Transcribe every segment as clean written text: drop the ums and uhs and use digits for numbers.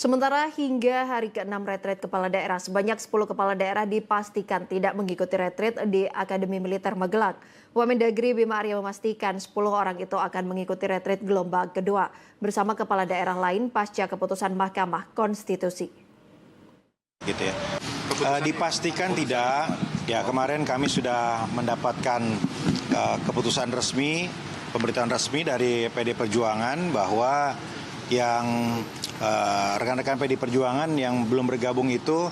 Sementara hingga hari ke-6 retret kepala daerah, sebanyak 10 kepala daerah dipastikan tidak mengikuti retret di Akademi Militer Magelang. Wamendagri Bima Arya memastikan 10 orang itu akan mengikuti retret gelombang kedua bersama kepala daerah lain pasca keputusan Mahkamah Konstitusi. Gitu ya. Dipastikan tidak. Ya, kemarin kami sudah mendapatkan keputusan resmi, pemberitaan resmi dari PD Perjuangan bahwa yang rekan-rekan PD Perjuangan yang belum bergabung itu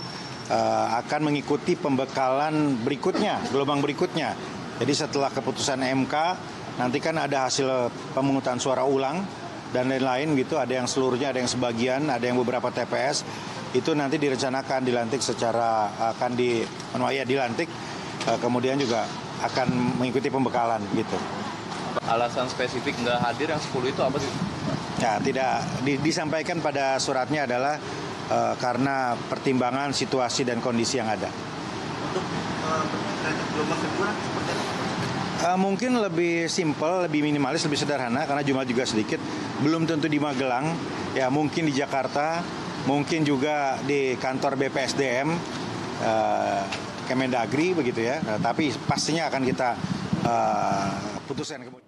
akan mengikuti pembekalan berikutnya, gelombang berikutnya. Jadi setelah keputusan MK, nanti kan ada hasil pemungutan suara ulang dan lain-lain gitu, ada yang seluruhnya, ada yang sebagian, ada yang beberapa TPS, itu nanti direncanakan dilantik secara dilantik, kemudian juga akan mengikuti pembekalan gitu. Alasan spesifik nggak hadir yang 10 itu apa sih? Ya, tidak disampaikan pada suratnya adalah karena pertimbangan situasi dan kondisi yang ada. Untuk gelombang kedua seperti apa? Mungkin lebih simpel, lebih minimalis, lebih sederhana karena jumlah juga sedikit. Belum tentu di Magelang, ya mungkin di Jakarta, mungkin juga di kantor BPSDM, Kemendagri begitu ya. Tapi pastinya akan kita putuskan kemudian.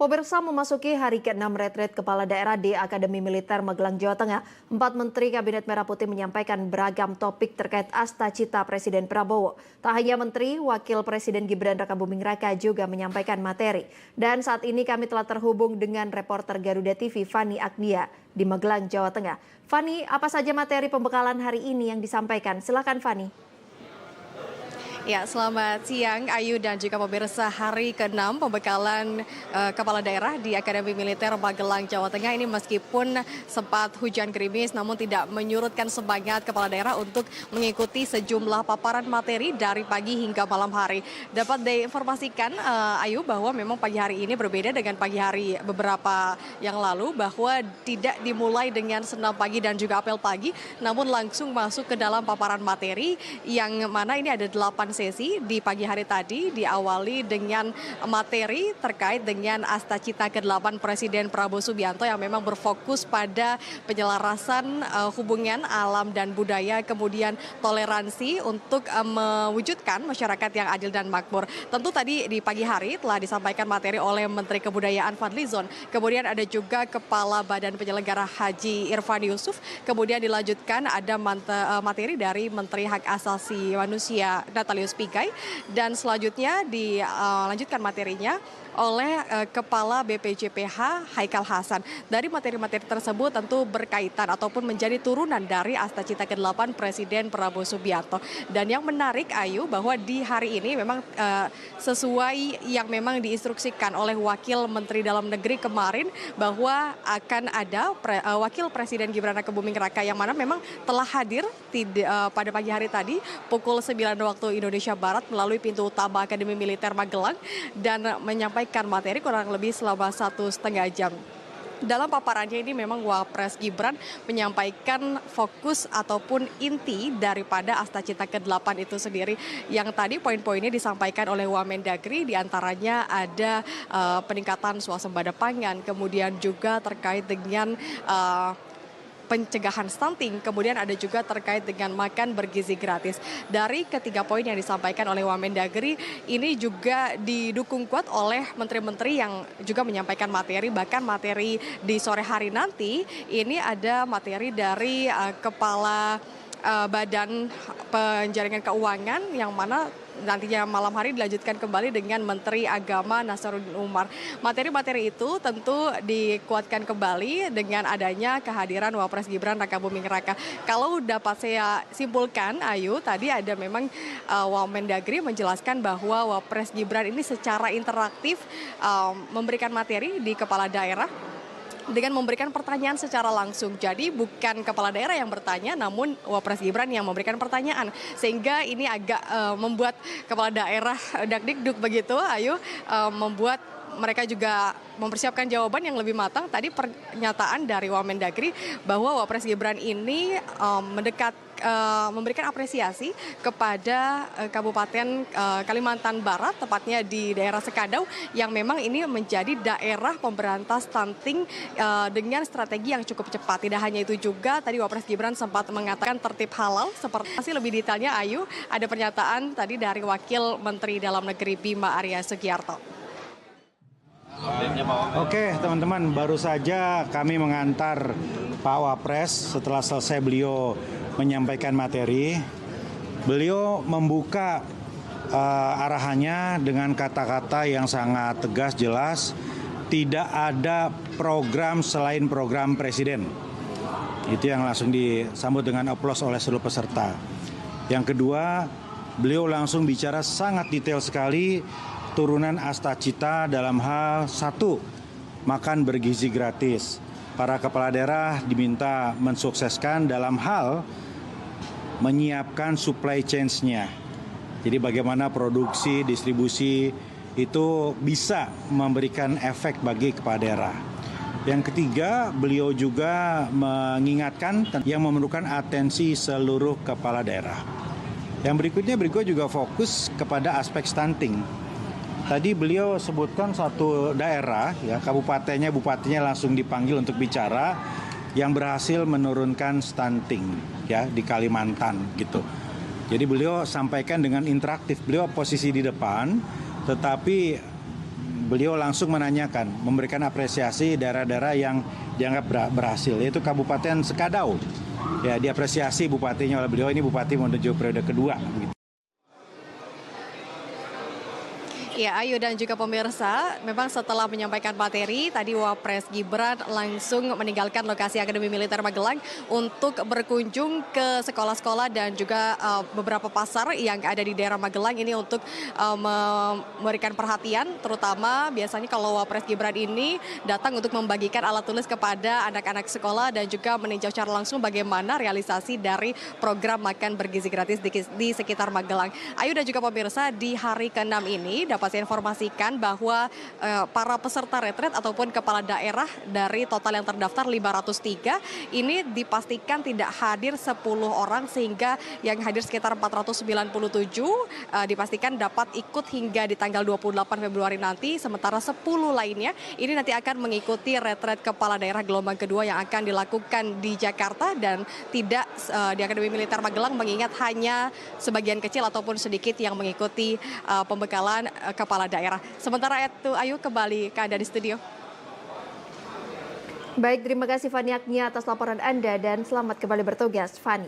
Pemirsa, memasuki hari ke-6 retret kepala daerah di Akademi Militer Magelang, Jawa Tengah, 4 Menteri Kabinet Merah Putih menyampaikan beragam topik terkait Astacita Presiden Prabowo. Tak hanya Menteri, Wakil Presiden Gibran Rakabuming Raka juga menyampaikan materi. Dan saat ini kami telah terhubung dengan reporter Garuda TV Fani Agnia di Magelang, Jawa Tengah. Fani, apa saja materi pembekalan hari ini yang disampaikan? Silakan Fani. Ya, selamat siang Ayu dan juga pemirsa. Hari ke-6 pembekalan kepala daerah di Akademi Militer Magelang, Jawa Tengah ini meskipun sempat hujan gerimis namun tidak menyurutkan semangat kepala daerah untuk mengikuti sejumlah paparan materi dari pagi hingga malam hari. Dapat diinformasikan Ayu bahwa memang pagi hari ini berbeda dengan pagi hari beberapa yang lalu, bahwa tidak dimulai dengan senam pagi dan juga apel pagi, namun langsung masuk ke dalam paparan materi yang mana ini ada 8 sesi. Di pagi hari tadi diawali dengan materi terkait dengan Astacita ke-8 Presiden Prabowo Subianto yang memang berfokus pada penyelarasan hubungan alam dan budaya, kemudian toleransi untuk mewujudkan masyarakat yang adil dan makmur. Tentu tadi di pagi hari telah disampaikan materi oleh Menteri Kebudayaan Fadlizon, kemudian ada juga Kepala Badan Penyelenggara Haji Irfan Yusuf, kemudian dilanjutkan ada materi dari Menteri Hak Asasi Manusia Natalius Pigai, dan selanjutnya dilanjutkan materinya oleh Kepala BPJPH Haikal Hasan. Dari materi-materi tersebut tentu berkaitan ataupun menjadi turunan dari Astacita ke-8 Presiden Prabowo Subianto. Dan yang menarik Ayu, bahwa di hari ini memang sesuai yang memang diinstruksikan oleh Wakil Menteri Dalam Negeri kemarin, bahwa akan ada Wakil Presiden Gibran Rakabuming Raka yang mana memang telah hadir pada pagi hari tadi pukul 9 waktu Indonesia Barat melalui pintu utama Akademi Militer Magelang dan menyampaikan materi kurang lebih selama 1,5 jam. Dalam paparannya ini memang Wapres Gibran menyampaikan fokus ataupun inti daripada Astacita ke-8 itu sendiri, yang tadi poin-poinnya disampaikan oleh Wamendagri, diantaranya ada peningkatan swasembada pangan, kemudian juga terkait dengan pencegahan stunting, kemudian ada juga terkait dengan makan bergizi gratis. Dari ketiga poin yang disampaikan oleh Wamendagri ini juga didukung kuat oleh menteri-menteri yang juga menyampaikan materi. Bahkan materi di sore hari nanti ini ada materi dari Kepala Badan Penjaringan Keuangan, yang mana nantinya malam hari dilanjutkan kembali dengan Menteri Agama Nasaruddin Umar. Materi-materi itu tentu dikuatkan kembali dengan adanya kehadiran Wapres Gibran Rakabuming Raka. Kalau dapat saya simpulkan Ayu, tadi ada memang Wamendagri menjelaskan bahwa Wapres Gibran ini secara interaktif memberikan materi di kepala daerah dengan memberikan pertanyaan secara langsung. Jadi bukan kepala daerah yang bertanya, namun Wapres Gibran yang memberikan pertanyaan. Sehingga ini agak membuat kepala daerah dakdikduk begitu, Ayu, membuat mereka juga mempersiapkan jawaban yang lebih matang. Tadi pernyataan dari Wamendagri bahwa Wapres Gibran ini memberikan apresiasi kepada Kabupaten Kalimantan Barat, tepatnya di daerah Sekadau, yang memang ini menjadi daerah pemberantas stunting dengan strategi yang cukup cepat. Tidak hanya itu juga, tadi Wapres Gibran sempat mengatakan tertib halal. Seperti lebih detailnya, Ayu, ada pernyataan tadi dari Wakil Menteri Dalam Negeri Bima Arya Sugiarto. Oke teman-teman, baru saja kami mengantar Pak Wapres setelah selesai beliau menyampaikan materi. Beliau membuka arahannya dengan kata-kata yang sangat tegas, jelas. Tidak ada program selain program Presiden. Itu yang langsung disambut dengan aplaus oleh seluruh peserta. Yang kedua, beliau langsung bicara sangat detail sekali turunan Astacita dalam hal satu, makan bergizi gratis. Para kepala daerah diminta mensukseskan dalam hal menyiapkan supply chains-nya. Jadi bagaimana produksi, distribusi itu bisa memberikan efek bagi kepala daerah. Yang ketiga, beliau juga mengingatkan yang memerlukan atensi seluruh kepala daerah. Yang berikutnya juga fokus kepada aspek stunting. Tadi beliau sebutkan satu daerah, ya kabupatennya, bupatinya langsung dipanggil untuk bicara yang berhasil menurunkan stunting, ya di Kalimantan gitu. Jadi beliau sampaikan dengan interaktif. Beliau posisi di depan, tetapi beliau langsung menanyakan, memberikan apresiasi daerah-daerah yang dianggap berhasil, yaitu Kabupaten Sekadau. Ya, diapresiasi bupatinya oleh beliau, ini bupati menuju periode kedua. Gitu. Ya, Ayu dan juga pemirsa, memang setelah menyampaikan materi, tadi Wapres Gibran langsung meninggalkan lokasi Akademi Militer Magelang untuk berkunjung ke sekolah-sekolah dan juga beberapa pasar yang ada di daerah Magelang ini untuk memberikan perhatian, terutama biasanya kalau Wapres Gibran ini datang untuk membagikan alat tulis kepada anak-anak sekolah dan juga meninjau secara langsung bagaimana realisasi dari program makan bergizi gratis di sekitar Magelang. Ayu dan juga pemirsa, di hari ke-6 ini dapat saya informasikan bahwa para peserta retret ataupun kepala daerah dari total yang terdaftar 503 ini dipastikan tidak hadir 10 orang, sehingga yang hadir sekitar 497 dipastikan dapat ikut hingga di tanggal 28 Februari nanti, sementara 10 lainnya ini nanti akan mengikuti retret kepala daerah gelombang kedua yang akan dilakukan di Jakarta dan tidak di Akademi Militer Magelang, mengingat hanya sebagian kecil ataupun sedikit yang mengikuti pembekalan kepala daerah. Sementara itu, Ayu, kembali ke Anda di studio. Baik, terima kasih Fani Agnia atas laporan Anda dan selamat kembali bertugas, Fani.